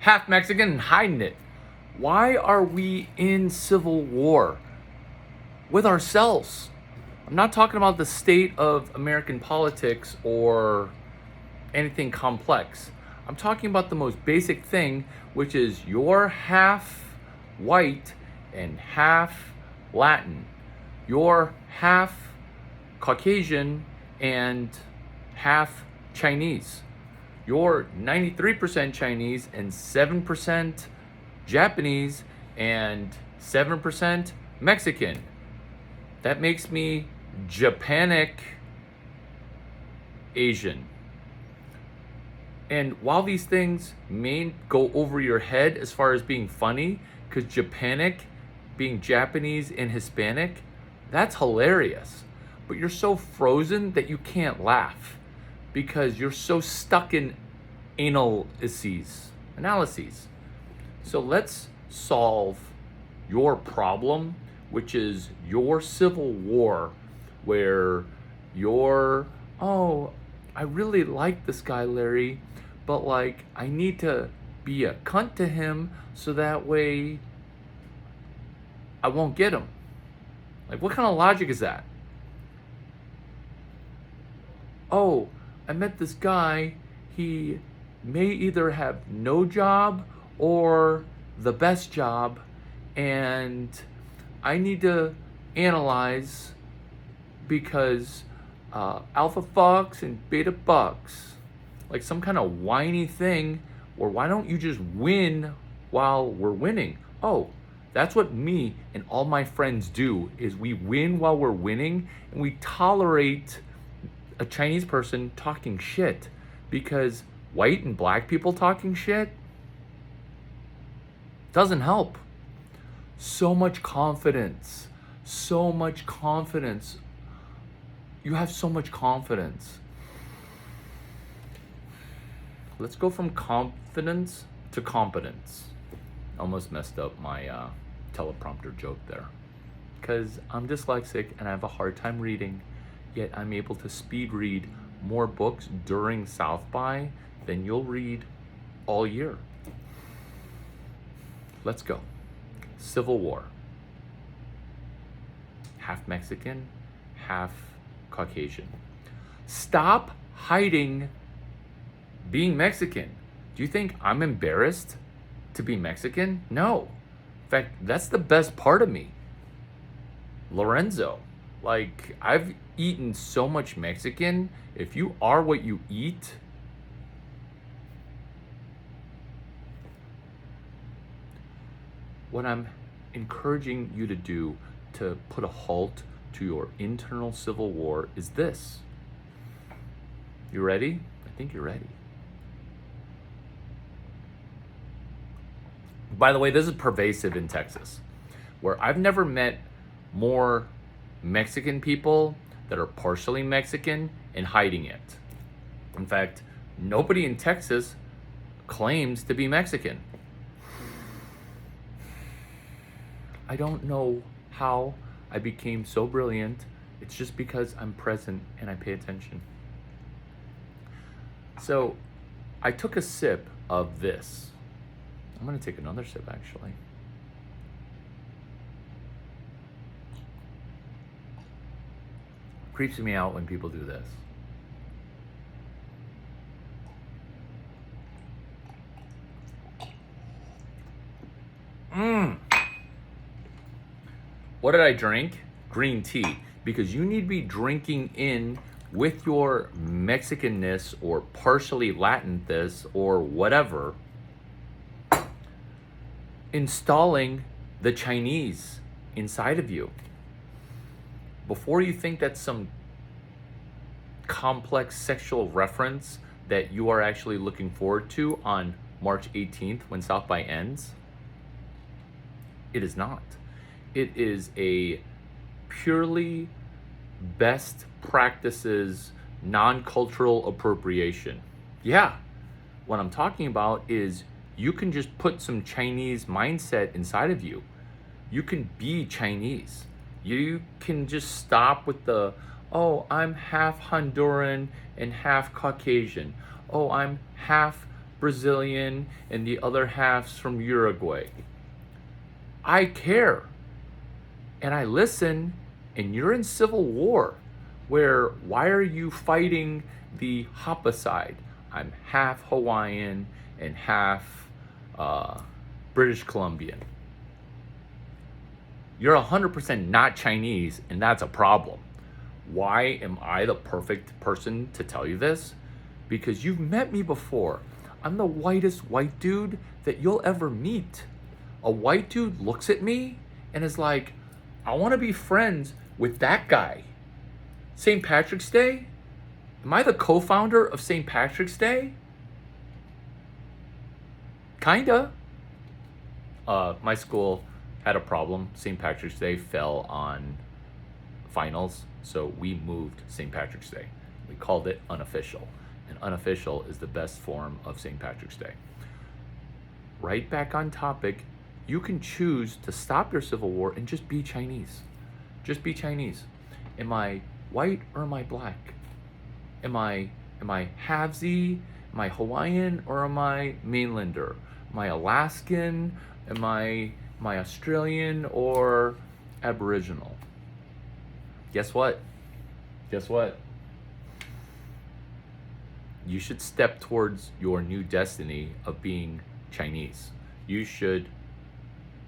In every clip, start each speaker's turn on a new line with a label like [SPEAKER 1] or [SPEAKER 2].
[SPEAKER 1] half Mexican and hiding it. Why are we in civil war with ourselves? I'm not talking about the state of American politics or anything complex. I'm talking about the most basic thing, which is you're half white and half Latin. You're half Caucasian and half Chinese. You're 93% Chinese and 7% Japanese and 7% Mexican. That makes me Japanic Asian. And while these things may go over your head as far as being funny, because Japanic being Japanese and Hispanic, that's hilarious. But you're so frozen that you can't laugh because you're so stuck in analyses. So let's solve your problem, which is your civil war, where you're, oh, I really like this guy, Larry, but like, I need to be a cunt to him so that way I won't get him. Like, what kind of logic is that? Oh, I met this guy, he may either have no job or the best job, and I need to analyze because alpha fucks and beta bucks, like some kind of whiny thing, or why don't you just win while we're winning? Oh, that's what me and all my friends do, is we win while we're winning, and we tolerate a Chinese person talking shit, because white and black people talking shit doesn't help. So much confidence. You have so much confidence. Let's go from confidence to competence. Almost messed up my teleprompter joke there, because I'm dyslexic and I have a hard time reading, yet I'm able to speed read more books during South by than you'll read all year. Let's go. Civil War. Half Mexican, half Caucasian. Stop hiding being Mexican. Do you think I'm embarrassed to be Mexican? No. In fact, that's the best part of me. Lorenzo. Like, I've eaten so much Mexican. If you are what you eat, what I'm encouraging you to do to put a halt to your internal civil war is this. You ready? I think you're ready. By the way, this is pervasive in Texas, where I've never met more Mexican people that are partially Mexican and hiding it. In fact, nobody in Texas claims to be Mexican. I don't know how I became so brilliant. It's just because I'm present and I pay attention. So I took a sip of this. I'm gonna take another sip actually. Creeps me out when people do this. What did I drink? Green tea. Because you need to be drinking in with your Mexicanness or partially Latin this or whatever, installing the Chinese inside of you. Before you think that's some complex sexual reference that you are actually looking forward to on March 18th when South by ends, it is not. It is a purely best practices, non-cultural appropriation. Yeah, what I'm talking about is you can just put some Chinese mindset inside of you. You can be Chinese. You can just stop with the, oh, I'm half Honduran and half Caucasian. Oh, I'm half Brazilian, and the other half's from Uruguay. I care. And I listen, and you're in civil war. Where, why are you fighting the Hapa? I'm half Hawaiian and half British Columbian. You're 100% not Chinese, and that's a problem. Why am I the perfect person to tell you this? Because you've met me before. I'm the whitest white dude that you'll ever meet. A white dude looks at me and is like, I want to be friends with that guy. St. Patrick's Day? Am I the co-founder of St. Patrick's Day? Kinda. My school had a problem. St. Patrick's Day fell on finals, so we moved St. Patrick's Day. We called it unofficial. And unofficial is the best form of St. Patrick's Day. Right back on topic, you can choose to stop your civil war and just be Chinese. Just be Chinese. Am I white or am I black? Am I halvesy? Am I Hawaiian or am I mainlander? Am I Alaskan? Am I Australian or Aboriginal? Guess what? Guess what? You should step towards your new destiny of being Chinese. You should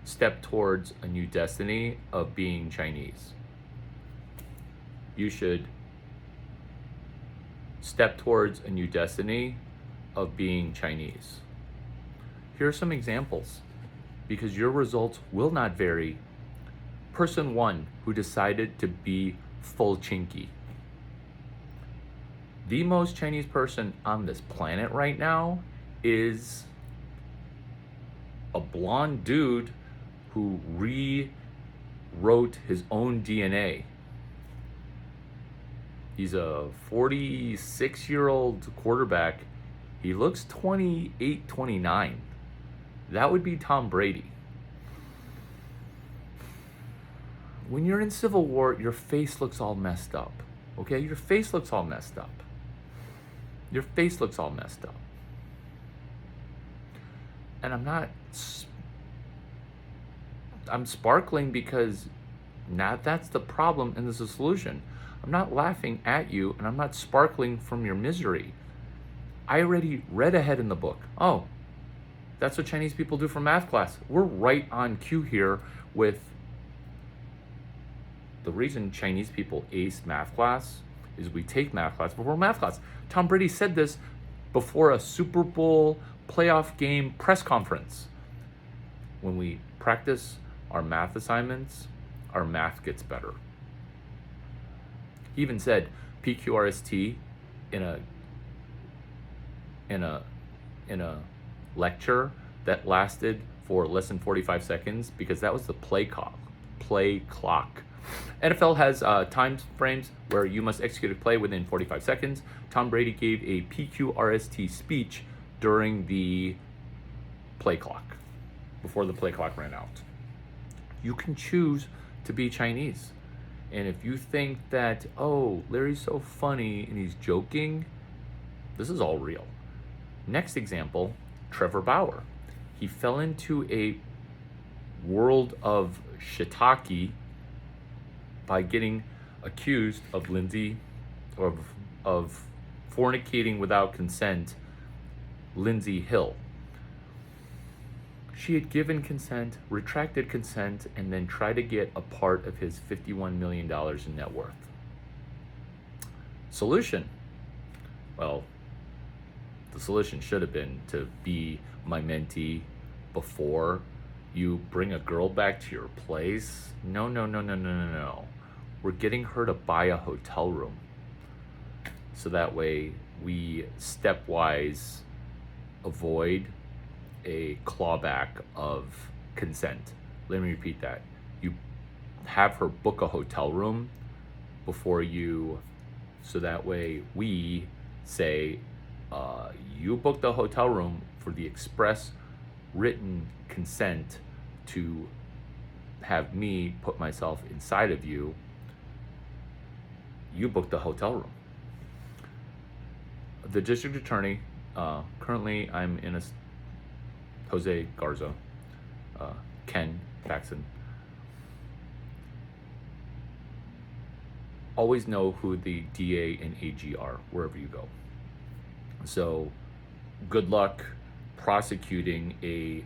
[SPEAKER 1] step towards a new destiny of being Chinese. You should step towards a new destiny of being Chinese. Here are some examples, because your results will not vary. Person 1 who decided to be full chinky. The most Chinese person on this planet right now is a blonde dude who rewrote his own DNA. He's a 46-year-old quarterback. He looks 28, 29. That would be Tom Brady. When you're in civil war, your face looks all messed up. Okay? Your face looks all messed up. Your face looks all messed up. And I'm sparkling because now that's the problem and there's a solution. I'm not laughing at you and I'm not sparkling from your misery. I already read ahead in the book. Oh, that's what Chinese people do for math class. We're right on cue here with the reason Chinese people ace math class is we take math class before math class. Tom Brady said this before a Super Bowl playoff game press conference. When we practice our math assignments, our math gets better. He even said PQRST in a lecture that lasted for less than 45 seconds because that was the play clock. NFL has time frames where you must execute a play within 45 seconds. Tom Brady gave a PQRST speech during the play clock, before the play clock ran out. You can choose to be Chinese. And if you think that, oh, Larry's so funny and he's joking, this is all real. Next example, Trevor Bauer. He fell into a world of shiitake by getting accused of of fornicating without consent Lindsay Hill. She had given consent, retracted consent, and then tried to get a part of his $51 million in net worth. Solution. Well, the solution should have been to be my mentee before you bring a girl back to your place. No. We're getting her to buy a hotel room. So that way we stepwise avoid a clawback of consent. Let me repeat that. You have her book a hotel room before you, so that way we say, you booked a hotel room for the express written consent to have me put myself inside of you. You booked the hotel room. The district attorney Currently, I'm in a Jose Garza, Ken Paxton. Always know who the DA and AG are wherever you go. So, good luck prosecuting a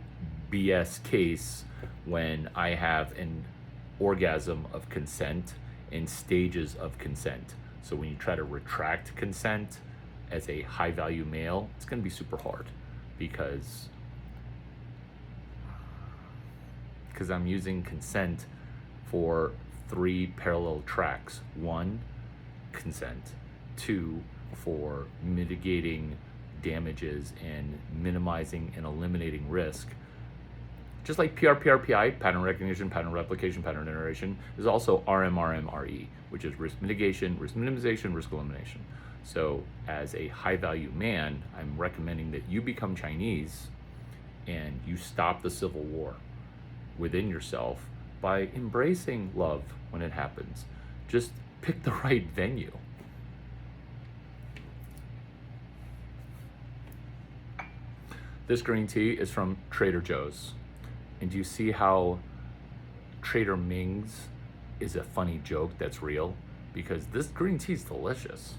[SPEAKER 1] BS case when I have an orgasm of consent in stages of consent. So when you try to retract consent as a high value male, it's going to be super hard because I'm using consent for 3 parallel tracks. 1, consent. 2, for mitigating damages and minimizing and eliminating risk. Just like PRPRPI, pattern recognition, pattern replication, pattern iteration, is also RMRMRE, which is risk mitigation, risk minimization, risk elimination. So as a high value man, I'm recommending that you become Chinese and you stop the civil war within yourself by embracing love when it happens. Just pick the right venue. This green tea is from Trader Joe's. And do you see how Trader Ming's is a funny joke that's real? Because this green tea is delicious.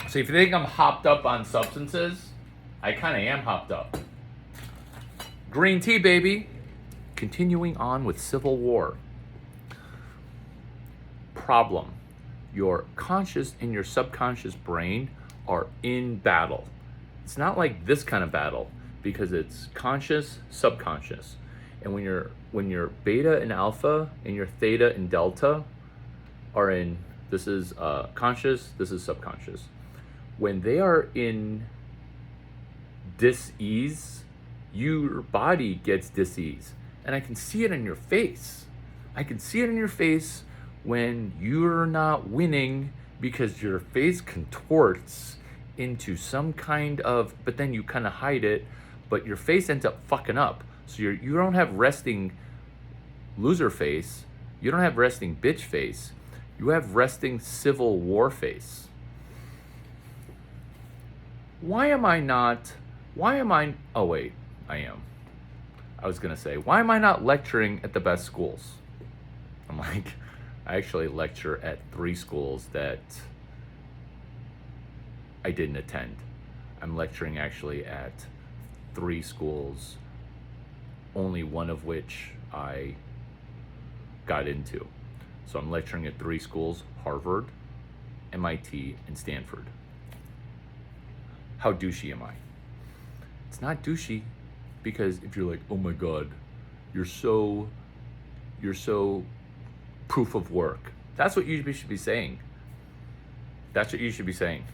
[SPEAKER 1] So if you think I'm hopped up on substances, I kind of am hopped up. Green tea, baby. Continuing on with Civil War. Problem. Your conscious and your subconscious brain are in battle. It's not like this kind of battle because it's conscious, subconscious. And when your beta and alpha and your theta and delta are in, this is conscious, this is subconscious. When they are in dis-ease, your body gets dis-ease. And I can see it in your face. I can see it in your face when you're not winning because your face contorts into some kind of, but then you kind of hide it, but your face ends up fucking up. So you don't have resting loser face. You don't have resting bitch face. You have resting civil war face. Why am I, oh wait, I am. I was gonna say, why am I not lecturing at the best schools? I'm like, I actually lecture at 3 schools that I didn't attend. I'm lecturing actually at 3 schools, only one of which I got into. So I'm lecturing at 3 schools, Harvard, MIT, and Stanford. How douchey am I? It's not douchey because if you're like, oh my God, you're so proof of work. That's what you should be saying. That's what you should be saying.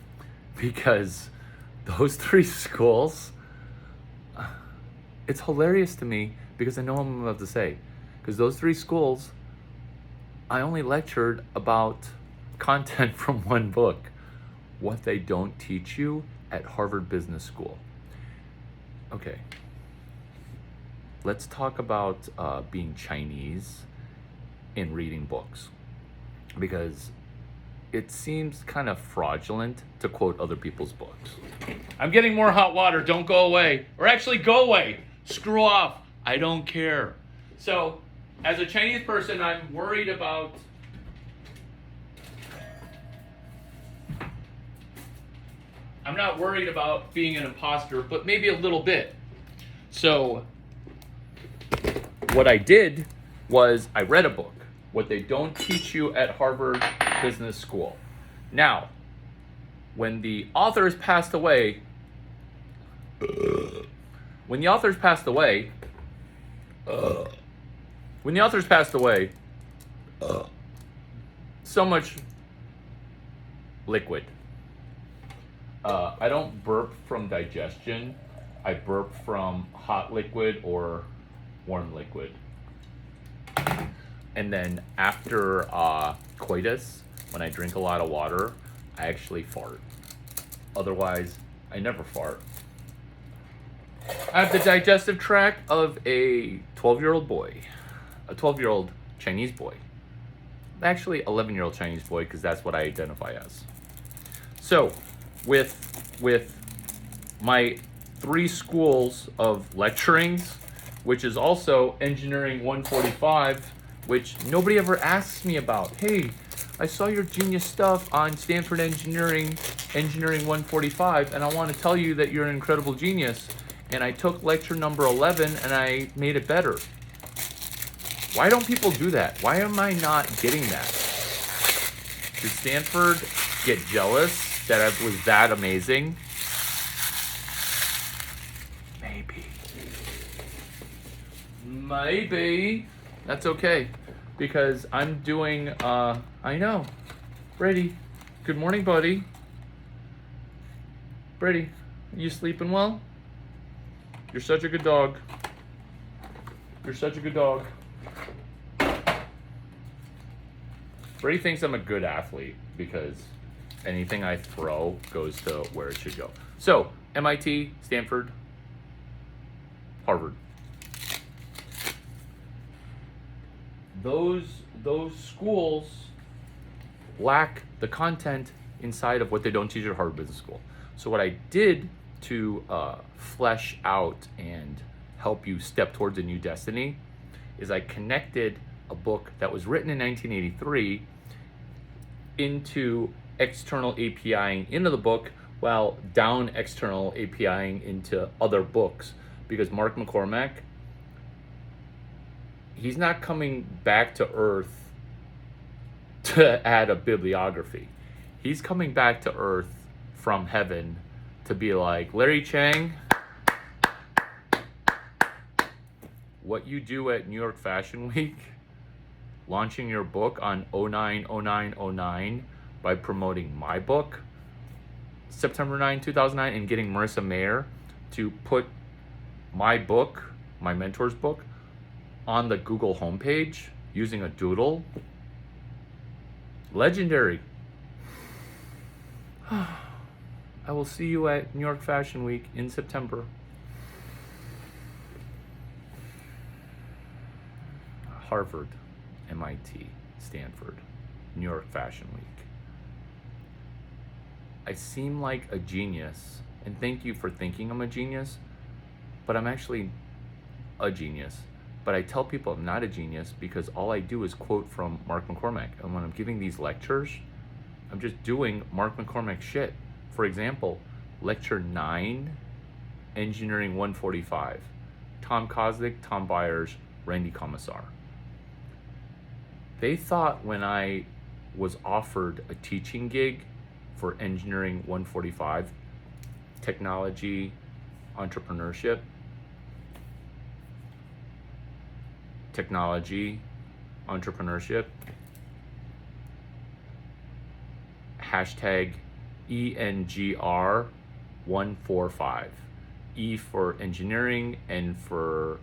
[SPEAKER 1] Because those 3 schools, it's hilarious to me because I know what I'm about to say. Because those 3 schools, I only lectured about content from one book. What they don't teach you at Harvard Business School. Okay. Let's talk about being Chinese in reading books, because it seems kind of fraudulent to quote other people's books. I'm getting more hot water, don't go away. Or actually go away, screw off, I don't care. So, as a Chinese person, I'm worried about I'm not worried about being an imposter, but maybe a little bit. So, what I did was I read a book. What they don't teach you at Harvard Business School. Now, when the authors passed away, so much liquid. I don't burp from digestion. I burp from hot liquid or warm liquid. And then after coitus, when I drink a lot of water, I actually fart. Otherwise, I never fart. I have the digestive tract of a 12-year-old boy, a 12-year-old Chinese boy. actually 11-year-old Chinese boy, because that's what I identify as. So with my 3 schools of lecturings, which is also Engineering 145, which nobody ever asks me about. Hey, I saw your genius stuff on Stanford Engineering 145, and I want to tell you that you're an incredible genius. And I took lecture number 11 and I made it better. Why don't people do that? Why am I not getting that? Did Stanford get jealous that I was that amazing? Maybe. That's okay, because I'm doing, I know. Brady, good morning, buddy. Brady, you sleeping well? You're such a good dog. You're such a good dog. Brady thinks I'm a good athlete because anything I throw goes to where it should go. So, MIT, Stanford, Harvard. Those schools lack the content inside of what they don't teach at Harvard Business School. So what I did to flesh out and help you step towards a new destiny is I connected a book that was written in 1983 into external APIing into the book, while down external APIing into other books, because Mark McCormack, he's not coming back to Earth to add a bibliography. He's coming back to Earth from heaven to be like, Larry Chang, what you do at New York Fashion Week, launching your book on 09/09/09 by promoting my book, September 9, 2009, and getting Marissa Mayer to put my book, my mentor's book, on the Google homepage using a doodle. Legendary. I will see you at New York Fashion Week in September. Harvard, MIT, Stanford, New York Fashion Week. I seem like a genius, and thank you for thinking I'm a genius, but I'm actually a genius. But I tell people I'm not a genius because all I do is quote from Mark McCormack. And when I'm giving these lectures, I'm just doing Mark McCormack shit. For example, lecture 9, Engineering 145. Tom Kozlik, Tom Byers, Randy Komisar. They thought when I was offered a teaching gig for Engineering 145, technology, entrepreneurship, hashtag ENGR145. E for engineering, N for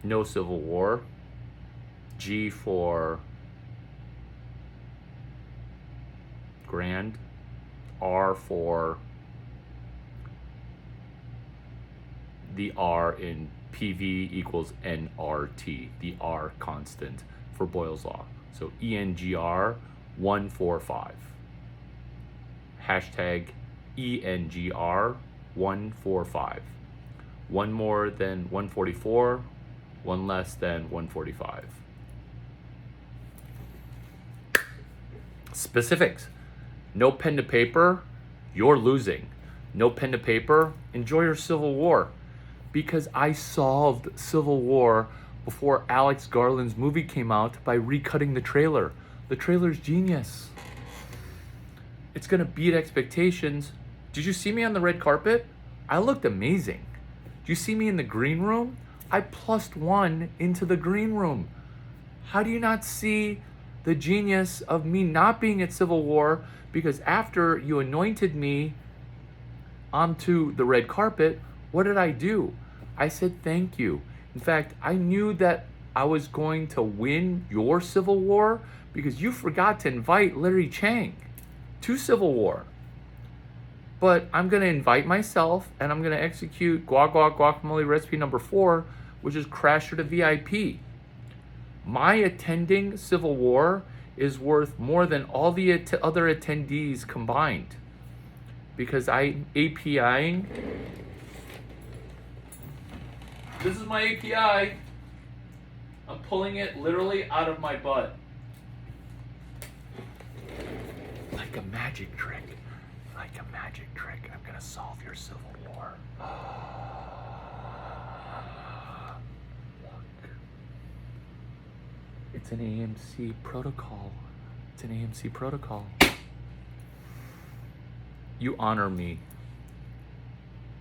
[SPEAKER 1] no civil war, G for grand, R for the R in PV equals nRT, the R constant for Boyle's Law. So ENGR 145. Hashtag ENGR 145. One more than 144, one less than 145. Specifics. No pen to paper, you're losing. No pen to paper, enjoy your Civil War. Because I solved Civil War before Alex Garland's movie came out by recutting the trailer. The trailer's genius. It's gonna beat expectations. Did you see me on the red carpet? I looked amazing. Did you see me in the green room? I +1 into the green room. How do you not see the genius of me not being at Civil War? Because after you anointed me onto the red carpet, what did I do? I said thank you. In fact, I knew that I was going to win your Civil War because you forgot to invite Larry Chang to Civil War. But I'm going to invite myself, and I'm going to execute guacamole recipe number 4, which is Crasher to VIP. My attending Civil War is worth more than all the other attendees combined, because I'm APIing. This is my API. I'm pulling it literally out of my butt. Like a magic trick. Like a magic trick. I'm gonna solve your Civil War. Look. It's an AMC protocol. It's an AMC protocol. You honor me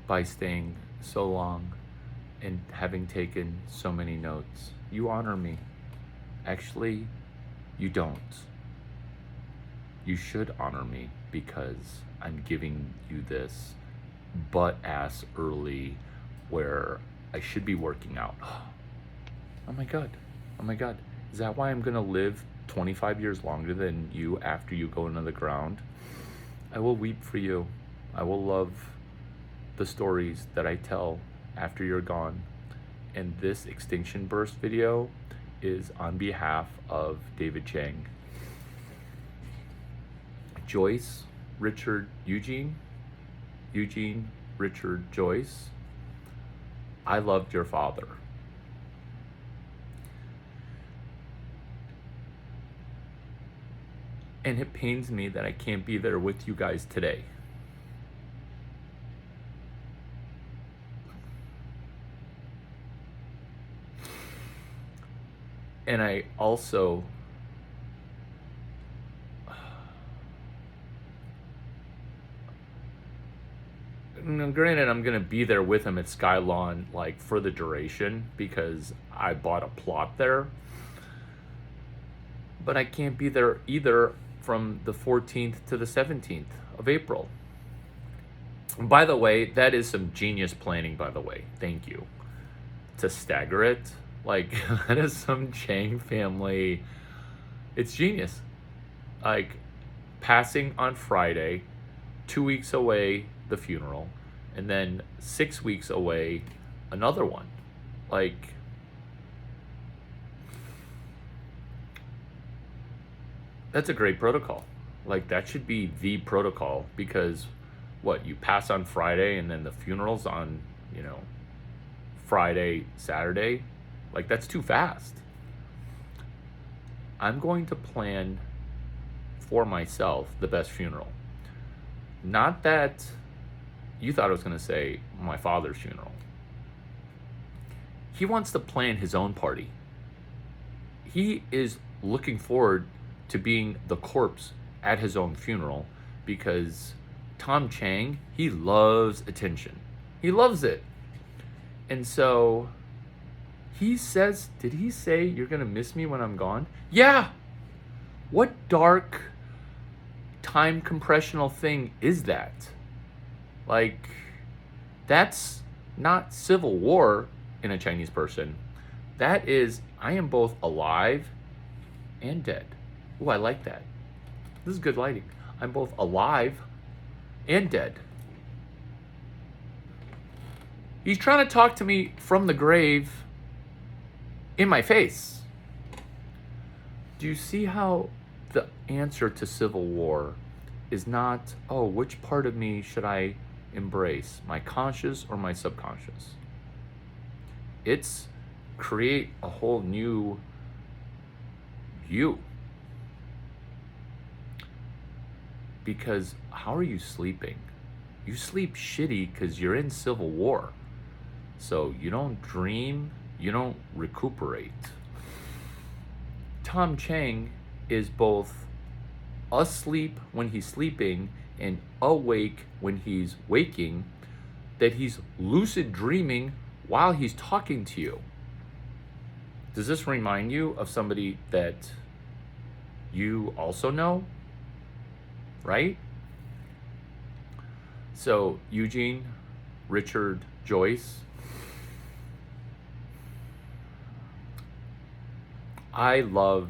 [SPEAKER 1] by staying so long and having taken so many notes. You honor me. Actually, you don't. You should honor me because I'm giving you this butt-ass early where I should be working out. Oh my God. Oh my God. Is that why I'm gonna live 25 years longer than you after you go into the ground? I will weep for you. I will love the stories that I tell after you're gone. And this Extinction Burst video is on behalf of David Chang, Joyce, Richard, Eugene, Richard, Joyce. I loved your father. And it pains me that I can't be there with you guys today. And I also granted, I'm gonna be there with him at Skylawn like for the duration because I bought a plot there. But I can't be there either from the 14th to the 17th of April. By the way, that is some genius planning, by the way. Thank you. To stagger it. Like, that is some Chang family. It's genius. Like, passing on Friday, 2 weeks away, the funeral, and then 6 weeks away, another one. Like, that's a great protocol. Like, that should be the protocol because what, you pass on Friday and then the funeral's on, Friday, Saturday? Like, that's too fast. I'm going to plan for myself the best funeral. Not that you thought I was going to say my father's funeral. He wants to plan his own party. He is looking forward to being the corpse at his own funeral because Tom Chang, he loves attention. He loves it. And so he says, did he say you're going to miss me when I'm gone? Yeah. What dark time compressional thing is that? Like, that's not civil war in a Chinese person. That is, I am both alive and dead. Ooh, I like that. This is good lighting. I'm both alive and dead. He's trying to talk to me from the grave in my face. Do you see how the answer to civil war is not, oh, which part of me should I embrace, my conscious or my subconscious? It's create a whole new you. Because how are you sleeping? You sleep shitty because you're in civil war. So you don't dream, you don't recuperate. Tom Chang is both asleep when he's sleeping and awake when he's waking, that he's lucid dreaming while he's talking to you. Does this remind you of somebody that you also know? Right? So, Eugene, Richard, Joyce, I love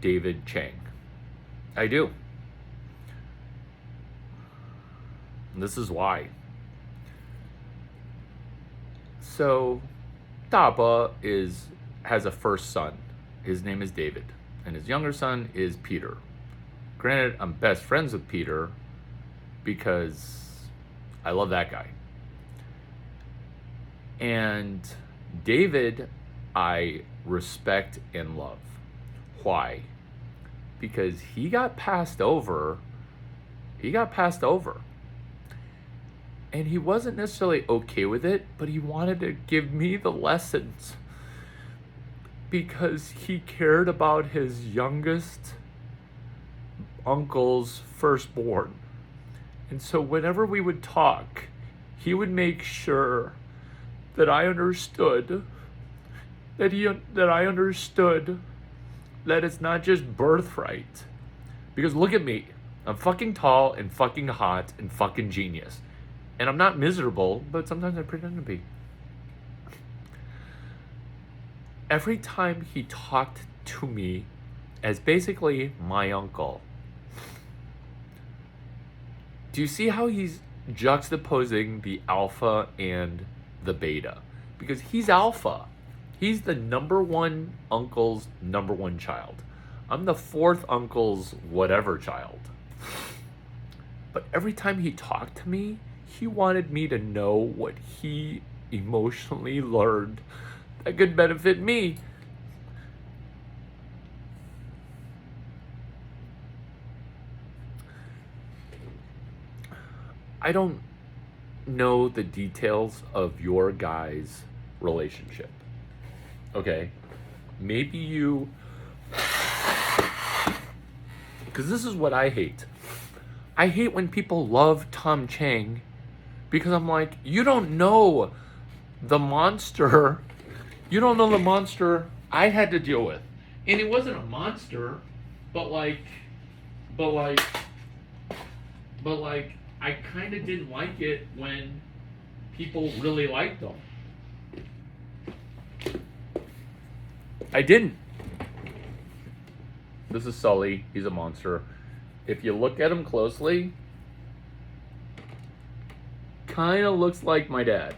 [SPEAKER 1] David Chang. I do. And this is why. So, Daba has a first son, his name is David, and his younger son is Peter. Granted, I'm best friends with Peter because I love that guy. And David, I respect and love. Why? Because he got passed over. And he wasn't necessarily okay with it, but he wanted to give me the lessons because he cared about his youngest uncle's firstborn. And so whenever we would talk, he would make sure that I understood that it's not just birthright. Because look at me. I'm fucking tall and fucking hot and fucking genius. And I'm not miserable, but sometimes I pretend to be. Every time he talked to me as basically my uncle, do you see how he's juxtaposing the alpha and the beta? Because he's alpha. He's the number one uncle's number one child. I'm the fourth uncle's whatever child. But every time he talked to me, he wanted me to know what he emotionally learned that could benefit me. I don't know the details of your guys' relationship. Okay? Maybe you... Because this is what I hate. I hate when people love Tom Chang because I'm like, you don't know the monster. You don't know the monster I had to deal with. And it wasn't a monster, but like, I kind of didn't like it when people really liked them. I didn't. This is Sully. He's a monster. If you look at him closely, kind of looks like my dad.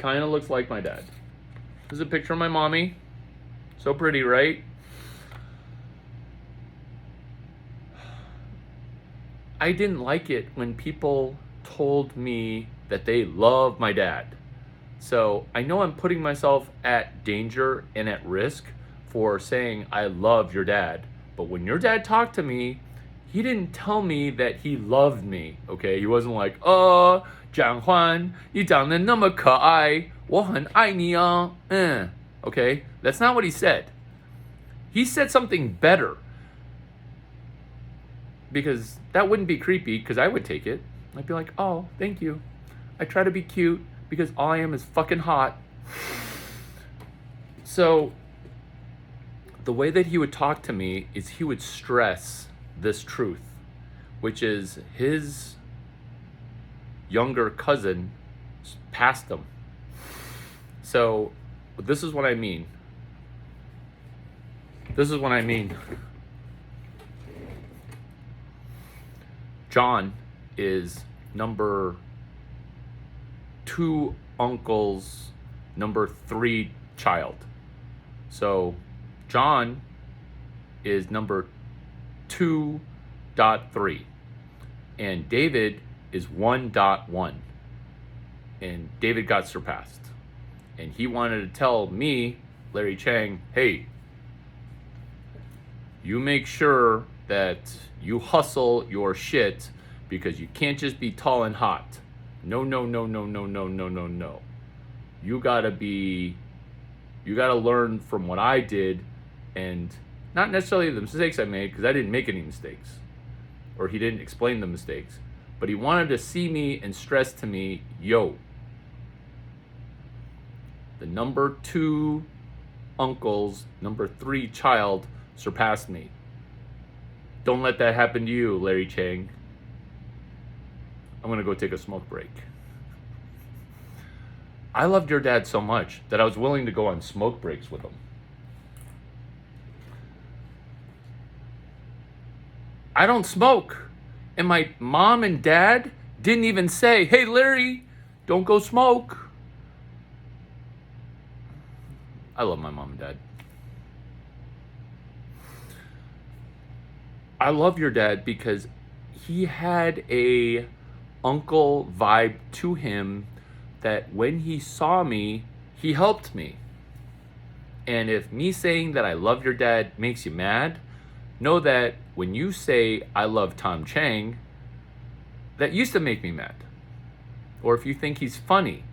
[SPEAKER 1] This is a picture of my mommy. So pretty, right? I didn't like it when people told me that they love my dad. So I know I'm putting myself at danger and at risk for saying I love your dad. But when your dad talked to me, he didn't tell me that he loved me, okay? He wasn't like, 蒋焕, 你长得那么可爱, 我很爱你啊, okay? That's not what he said. He said something better. Because that wouldn't be creepy, because I would take it. I'd be like, oh, thank you. I try to be cute, because all I am is fucking hot. So, the way that he would talk to me is he would stress this truth, which is his younger cousin passed him. So, this is what I mean. John is number 2 uncle's number 3 child. So John is number 2.3 and David is 1.1, and David got surpassed, and he wanted to tell me, Larry Chang, hey, you make sure that you hustle your shit because you can't just be tall and hot. No. You gotta learn from what I did, and not necessarily the mistakes I made, because I didn't make any mistakes, or he didn't explain the mistakes, but he wanted to see me and stress to me, yo, the number 2 uncle's number 3 child surpassed me. Don't let that happen to you, Larry Chang. I'm gonna go take a smoke break. I loved your dad so much that I was willing to go on smoke breaks with him. I don't smoke. And my mom and dad didn't even say, hey, Larry, don't go smoke. I love my mom and dad. I love your dad because he had a uncle vibe to him that when he saw me, he helped me. And if me saying that I love your dad makes you mad, know that when you say I love Tom Chang, that used to make me mad. Or if you think he's funny,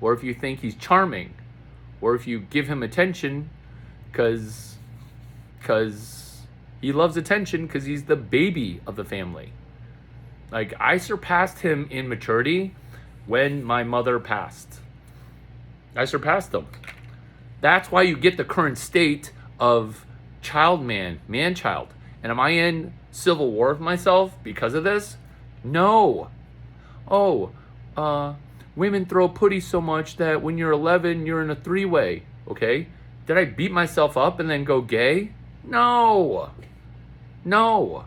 [SPEAKER 1] or if you think he's charming, or if you give him attention because he loves attention because he's the baby of the family. Like, I surpassed him in maturity when my mother passed. I surpassed him. That's why you get the current state of child man child. And am I in civil war with myself because of this? No. Oh, women throw putty so much that when you're 11, you're in a three-way. Okay? Did I beat myself up and then go gay? No. No.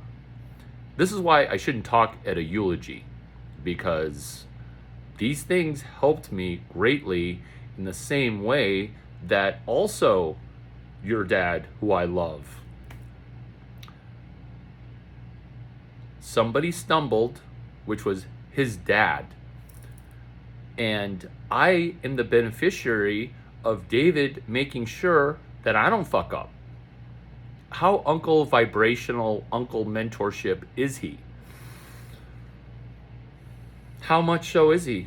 [SPEAKER 1] This is why I shouldn't talk at a eulogy, because these things helped me greatly in the same way that also your dad, who I love. Somebody stumbled, which was his dad. And I am the beneficiary of David making sure that I don't fuck up. How uncle vibrational, uncle mentorship is he? How much so is he?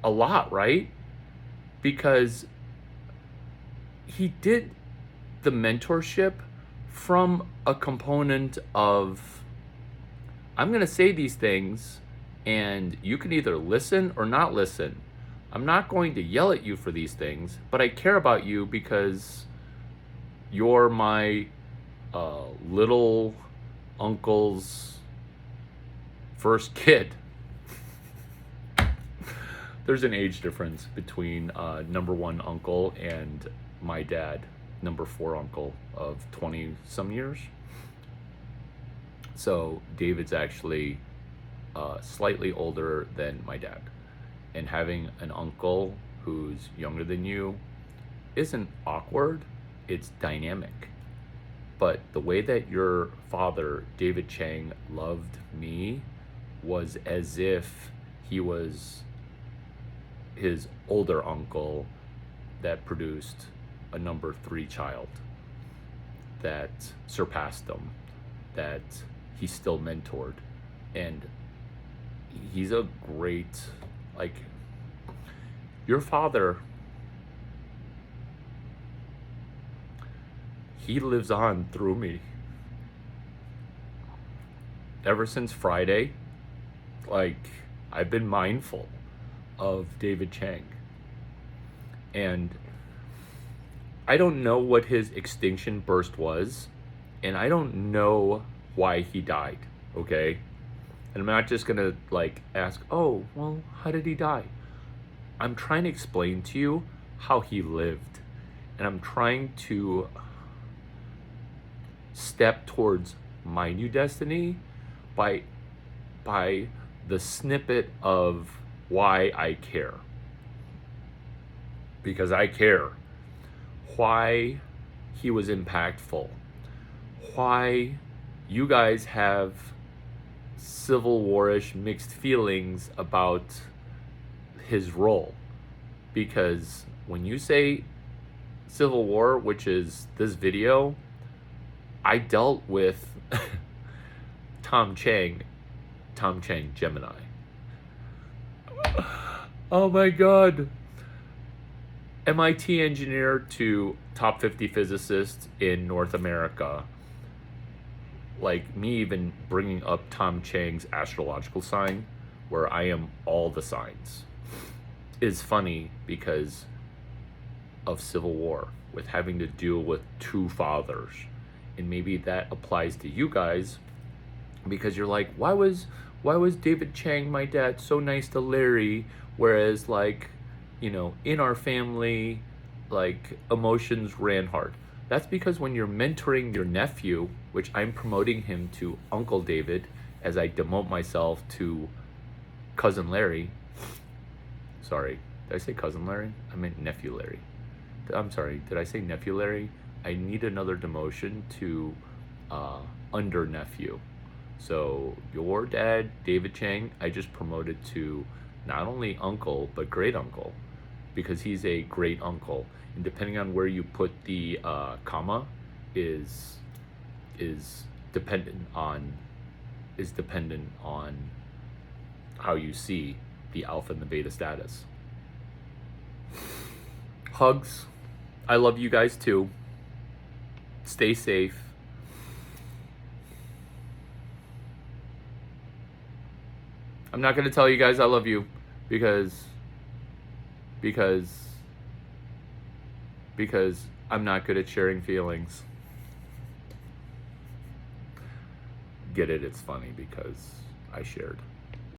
[SPEAKER 1] A lot, right? Because he did the mentorship from a component of, I'm going to say these things and you can either listen or not listen. I'm not going to yell at you for these things, but I care about you because you're my little uncle's first kid. There's an age difference between number one uncle and my dad, number four uncle, of 20 some years. So David's actually slightly older than my dad. And having an uncle who's younger than you isn't awkward, it's dynamic. But the way that your father, David Chang, loved me was as if he was his older uncle that produced a number 3 child that surpassed him, that he still mentored. And he's a great, like, your father, he lives on through me. Ever since Friday, like, I've been mindful of David Chang. And I don't know what his extinction burst was, and I don't know why he died, okay? And I'm not just gonna, like, ask, oh, well, how did he die? I'm trying to explain to you how he lived. And I'm trying to step towards my new destiny by the snippet of why I care. Because I care. Why he was impactful. Why you guys have Civil War-ish mixed feelings about his role. Because when you say Civil War, which is this video, I dealt with Tom Chang, Gemini. Oh my God. MIT engineer to top 50 physicist in North America. Like, me even bringing up Tom Chang's astrological sign, where I am all the signs, is funny because of Civil War, with having to deal with 2 fathers. And maybe that applies to you guys, because you're like, why was David Chang, my dad, so nice to Larry, whereas, like, you know, in our family, like, emotions ran hard. That's because when you're mentoring your nephew, which I'm promoting him to Uncle David as I demote myself to Cousin Larry. Sorry, did I say Cousin Larry? I meant Nephew Larry. I'm sorry, did I say Nephew Larry? I need another demotion to under nephew. So your dad, David Chang, I just promoted to not only uncle but great uncle, because he's a great uncle. And depending on where you put the comma, is is dependent on is dependent on how you see the alpha and the beta status. Hugs. I love you guys too. Stay safe. I'm not going to tell you guys I love you because because I'm not good at sharing feelings. Get it? It's funny because I shared.